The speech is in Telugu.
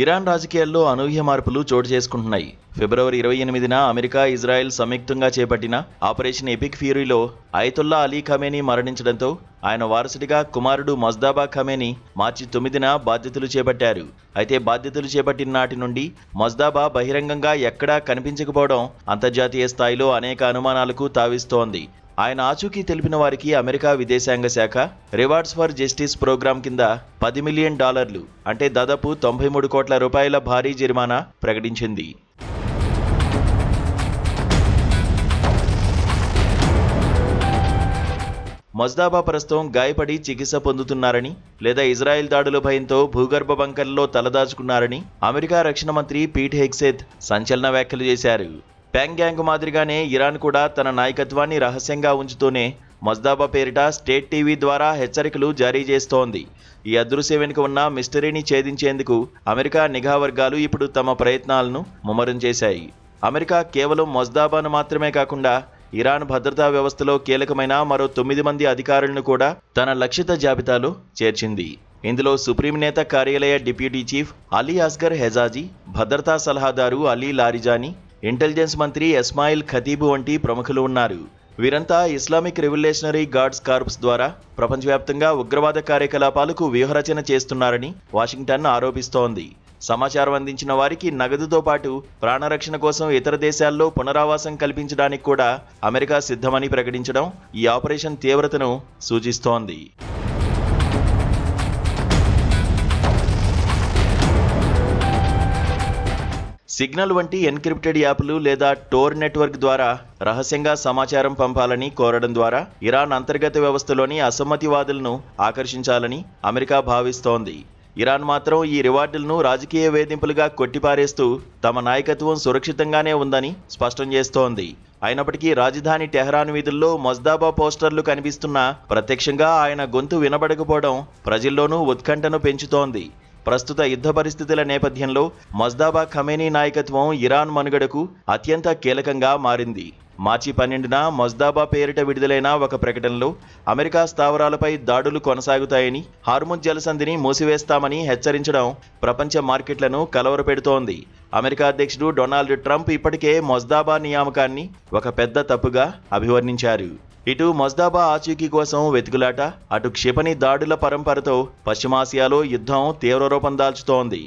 ఇరాన్ రాజకీయాల్లో అనూహ్య మార్పులు చోటు చేసుకుంటున్నాయి. ఫిబ్రవరి 28న అమెరికా, ఇజ్రాయెల్ సంయుక్తంగా చేపట్టిన ఆపరేషన్ ఎపిక్ ఫ్యూరీలో అయతుల్లా అలీ ఖమేనీ మరణించడంతో ఆయన వారసుడిగా కుమారుడు మొజ్దాబా ఖమేనీ మార్చి 9న బాధ్యతలు చేపట్టారు. అయితే బాధ్యతలు చేపట్టిన నాటి నుండి మొజ్దాబా బహిరంగంగా ఎక్కడా కనిపించకపోవడం అంతర్జాతీయ స్థాయిలో అనేక అనుమానాలకు తావిస్తోంది. ఆయన ఆచూకీ తెలిపిన వారికి అమెరికా విదేశాంగ శాఖ రివార్డ్స్ ఫర్ జస్టిస్ ప్రోగ్రాం కింద $10 మిలియన్, అంటే దాదాపు 93 కోట్ల రూపాయల భారీ జరిమానా ప్రకటించింది. మొజ్దాబా ప్రస్తుతం గాయపడి చికిత్స పొందుతున్నారని, లేదా ఇజ్రాయెల్ దాడుల భయంతో భూగర్భ బంకర్లలో తలదాచుకున్నారని అమెరికా రక్షణ మంత్రి పీట్ హెగ్సెత్ సంచలన వ్యాఖ్యలు చేశారు. ప్యాంగ్యాంగ్ మాదిరిగానే ఇరాన్ కూడా తన నాయకత్వాన్ని రహస్యంగా ఉంచుతూనే మొజ్దాబా పేరిట స్టేట్ టీవీ ద్వారా హెచ్చరికలు జారీ చేస్తోంది. ఈ అదృశ్య వెనుక ఉన్న మిస్టరీని ఛేదించేందుకు అమెరికా నిఘా వర్గాలు ఇప్పుడు తమ ప్రయత్నాలను ముమ్మరం చేశాయి. అమెరికా కేవలం మొజ్దాబాను మాత్రమే కాకుండా ఇరాన్ భద్రతా వ్యవస్థలో కీలకమైన మరో 9 మంది అధికారులను కూడా తన లక్షిత జాబితాలో చేర్చింది. ఇందులో సుప్రీం నేత కార్యాలయ డిప్యూటీ చీఫ్ అలీ అస్గర్ హెజాజీ, భద్రతా సలహాదారు అలీ లారిజానీ, ఇంటెలిజెన్స్ మంత్రి ఇస్మాయిల్ ఖతీబు వంటి ప్రముఖులు ఉన్నారు. వీరంతా ఇస్లామిక్ రెవల్యూషనరీ గార్డ్స్ కార్ప్స్ ద్వారా ప్రపంచవ్యాప్తంగా ఉగ్రవాద కార్యకలాపాలకు వ్యూహరచన చేస్తున్నారని వాషింగ్టన్ ఆరోపిస్తోంది. సమాచారం అందించిన వారికి నగదుతో పాటు ప్రాణరక్షణ కోసం ఇతర దేశాల్లో పునరావాసం కల్పించడానికి కూడా అమెరికా సిద్ధమని ప్రకటించడం ఈ ఆపరేషన్ తీవ్రతను సూచిస్తోంది. సిగ్నల్ వంటి ఎన్క్రిప్టెడ్ యాప్లు లేదా టోర్ నెట్వర్క్ ద్వారా రహస్యంగా సమాచారం పంపాలని కోరడం ద్వారా ఇరాన్ అంతర్గత వ్యవస్థలోని అసమ్మతివాదులను ఆకర్షించాలని అమెరికా భావిస్తోంది. ఇరాన్ మాత్రం ఈ రివార్డులను రాజకీయ వేధింపులుగా కొట్టిపారేస్తూ తమ నాయకత్వం సురక్షితంగానే ఉందని స్పష్టం చేస్తోంది. అయినప్పటికీ రాజధాని టెహరాన్ వీధుల్లో మొజ్దాబా పోస్టర్లు కనిపిస్తున్నా ప్రత్యక్షంగా ఆయన గొంతు వినబడకపోవడం ప్రజల్లోనూ ఉత్కంఠను పెంచుతోంది. ప్రస్తుత యుద్ధ పరిస్థితుల నేపథ్యంలో మొజ్దాబా ఖమేనీ నాయకత్వం ఇరాన్ మనుగడకు అత్యంత కీలకంగా మారింది. మార్చి 12న మొజ్దాబా పేరిట విడుదలైన ఒక ప్రకటనలో అమెరికా స్థావరాలపై దాడులు కొనసాగుతాయని, హార్ముజ్ జలసంధిని మూసివేస్తామని హెచ్చరించడం ప్రపంచ మార్కెట్లను కలవరపెడుతోంది. అమెరికా అధ్యక్షుడు డొనాల్డ్ ట్రంప్ ఇప్పటికే మొజ్దాబా నియామకాన్ని ఒక పెద్ద తప్పుగా అభివర్ణించారు. ఇటు మొజ్దాబా ఆచూకీ కోసం వెతుకులాట, అటు క్షిపణి దాడుల పరంపరతో పశ్చిమాసియాలో యుద్ధం తీవ్ర రూపం దాల్చుతోంది.